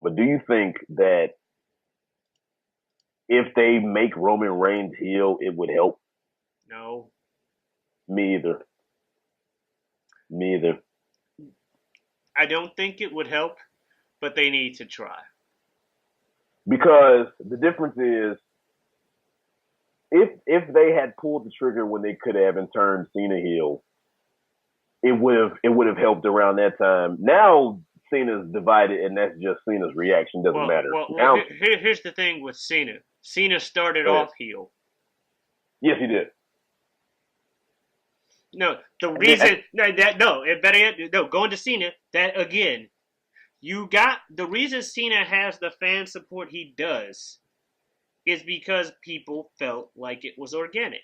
But do you think that if they make Roman Reigns heel, it would help? No, Me either. Me either. I don't think it would help, but they need to try. Because the difference is if they had pulled the trigger when they could have and turned Cena heel, it would have helped around that time. Now Cena's divided, and that's just Cena's reaction. Doesn't matter. Now, Here's the thing with Cena. Cena started go ahead. off heel. Yes, he did. No, the And then, reason no that no, it better yet, no going to Cena. That again, you got the reason Cena has the fan support he does is because people felt like it was organic,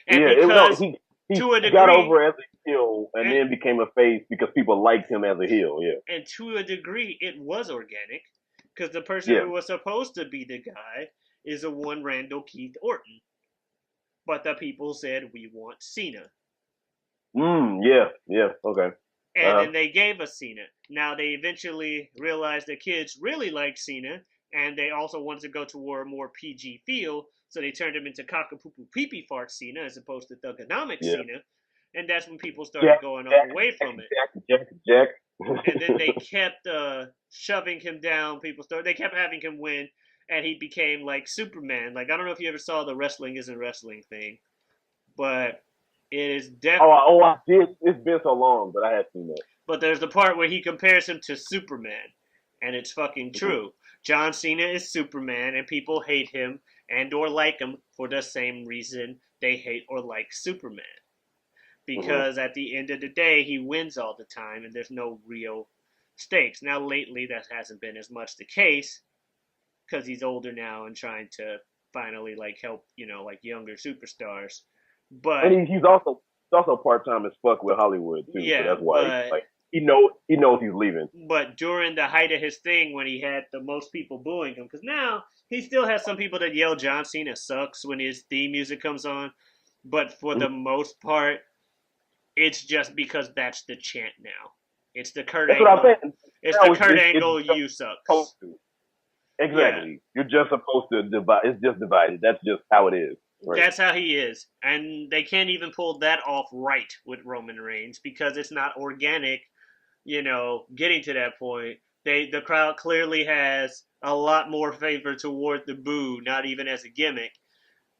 and yeah, no, because he to a got degree, over as a heel and and then became a face because people liked him as a heel. Yeah, and to a degree, it was organic because the person yeah. who was supposed to be the guy is a one Randall Keith Orton, but the people said we want Cena. Yeah, yeah. Okay. And Uh, then they gave us Cena. Now they eventually realized the kids really liked Cena, and they also wanted to go toward a more PG feel, so they turned him into Cockapoo Pee Pee Fart Cena as opposed to Thugonomics yeah. Cena, and that's when people started Jack, going Jack, away from it. Jack. And then they kept shoving him down. They kept having him win, and he became like Superman. Like I don't know if you ever saw the wrestling isn't wrestling thing, but it is I did. It's been so long, but I have seen that. But there's the part where he compares him to Superman, and it's fucking Mm-hmm. true. John Cena is Superman, and people hate him and or like him for the same reason they hate or like Superman. Mm-hmm. Because at the end of the day, he wins all the time, and there's no real stakes. Now, lately, that hasn't been as much the case because he's older now and trying to finally like help, like younger superstars. But And he's also part time as fuck with Hollywood too, so yeah, that's why he knows he's leaving. but during the height of his thing when he had the most people booing him, because now he still has some people that yell John Cena sucks when his theme music comes on, but for Mhm. the most part, it's just because that's the chant now. It's the Kurt That's what I'm Angle. saying. It's the Now Kurt it's Angle. just You supposed sucks. to. Yeah, Exactly. You're just supposed to divide. It's just divided. That's just how it is. Right. that's how he is, and they can't even pull that off right with Roman Reigns because it's not organic. Getting to that point, the crowd clearly has a lot more favor toward the boo, not even as a gimmick.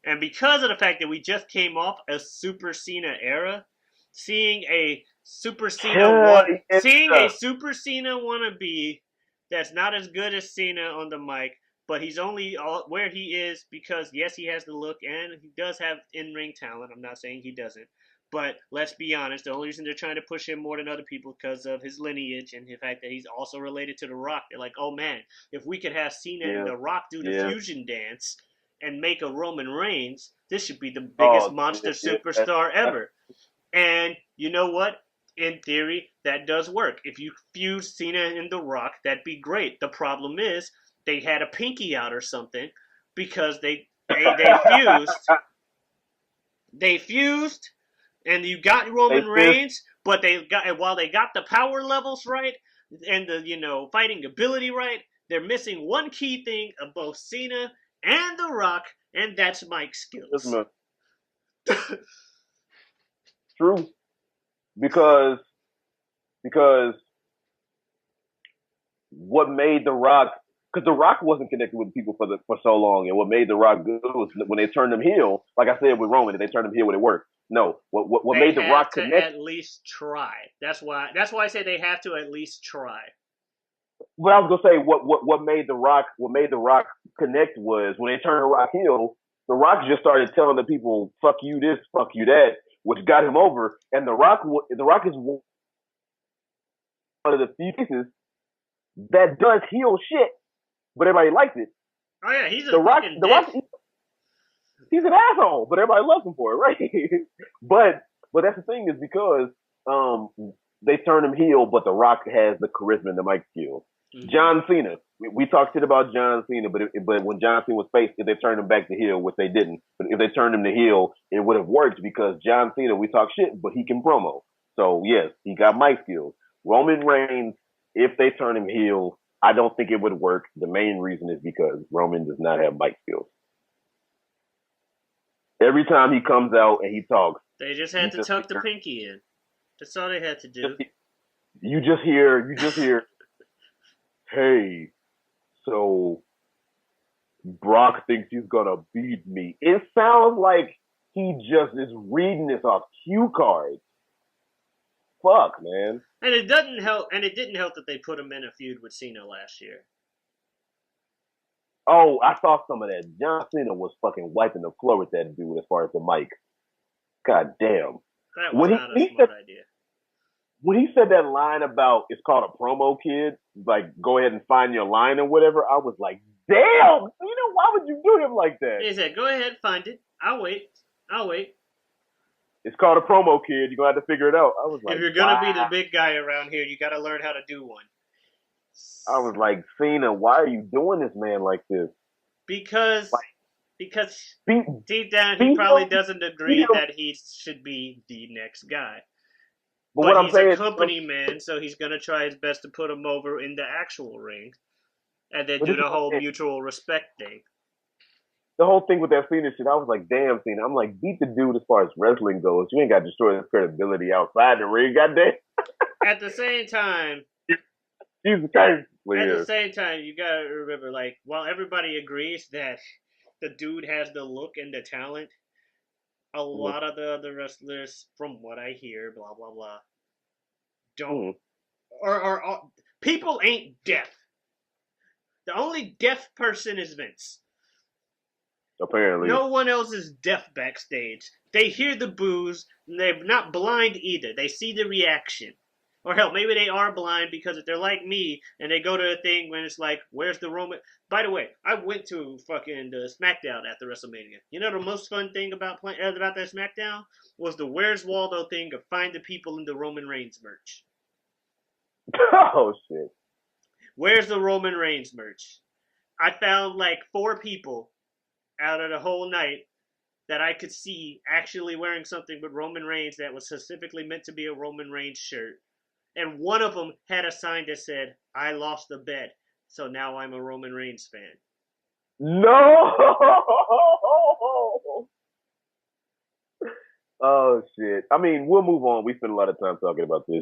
And because of the fact that we just came off a Super Cena era, seeing a Super Cena seeing a Yeah. Super Cena wannabe that's not as good as Cena on the mic, but he's only where he is because yes, he has the look and he does have in-ring talent. I'm not saying he doesn't. But let's be honest, the only reason they're trying to push him more than other people because of his lineage and the fact that he's also related to The Rock. They're like, oh man, if we could have Cena and Yeah. The Rock do the Yeah. fusion dance, and make a Roman Reigns, this should be the biggest Oh, monster yeah. Yeah. superstar ever. And you know what? In theory, that does work. If you fuse Cena and The Rock, that'd be great. The problem is they had a pinky out or something because they fused. They fused, and you got They Roman fist. Reigns, but while they got the power levels right and the fighting ability right, they're missing one key thing of both Cena and The Rock, and that's Mike skills. True. Because what made The Rock, because The Rock wasn't connected with people for so long, and what made The Rock good was when they turned him heel. Like I said with Roman, they turned him heel when it worked. No, what They made The have Rock to connect? at least try. That's why I say they have to at least try. What I was gonna say, what made The Rock connect was when they turned The Rock heel. The Rock just started telling the people, "Fuck you this, fuck you that," which got him over. And The Rock is one of the few pieces that does heel shit, but everybody likes it. Oh yeah, he's a The Rock, fucking The dick. Rock, he's an asshole, but everybody loves him for it, right? but that's the thing is because um they turned him heel, but The Rock has the charisma and the mic skills. Mm-hmm. John Cena, we talked shit about John Cena, but when John Cena was face, if they turned him back to heel, which they didn't, but if they turned him to heel, it would have worked because John Cena, we talk shit, but he can promo. So yes, he got mic skills. Roman Reigns, if they turn him heel, I don't think it would work. The main reason is because Roman does not have mic skills. Every time he comes out and he talks, They just had to tuck the pinky in. That's all they had to do. You just hear, hey, so Brock thinks he's gonna beat me. It sounds like he just is reading this off cue cards. Fuck, man. And it doesn't help. And it didn't help that they put him in a feud with Cena last year. Oh, I saw some of that. John Cena was fucking wiping the floor with that dude as far as the mic. God damn. That was not a smart idea. When he said that line about it's called a promo, kid, like go ahead and find your line or whatever, I was like, damn, why would you do him like that? He said, go ahead, find it. I'll wait. It's called a promo, kid. You're going to have to figure it out. I was like, if you're going to be the big guy around here, you got to learn how to do one. I was like, Cena, why are you doing this man like this? Because deep down, he probably doesn't agree that he should be the next guy. But he's a company man, so he's going to try his best to put him over in the actual ring. And then do the whole mutual respect thing. The whole thing with that Cena shit, I was like, damn, Cena. I'm like, beat the dude as far as wrestling goes. You ain't got to destroy his credibility outside the ring, goddamn. At the same time, Jesus Christ. At the same time, you got to remember, like, while everybody agrees that the dude has the look and the talent, a lot of the other wrestlers, from what I hear, blah, blah, blah, don't. Or people ain't deaf. The only deaf person is Vince. Apparently. No one else is deaf backstage. They hear the boos, and they're not blind either. They see the reaction. Or hell, maybe they are blind because if they're like me and they go to a thing when it's like, where's the Roman? By the way, I went to fucking SmackDown after WrestleMania. You know the most fun thing about that SmackDown was the Where's Waldo thing of find the people in the Roman Reigns merch. Oh shit! Where's the Roman Reigns merch? I found like 4 people out of the whole night that I could see actually wearing something with Roman Reigns that was specifically meant to be a Roman Reigns shirt. And one of them had a sign that said, I lost the bet, so now I'm a Roman Reigns fan. No! Oh, shit. I mean, we'll move on. We spent a lot of time talking about this.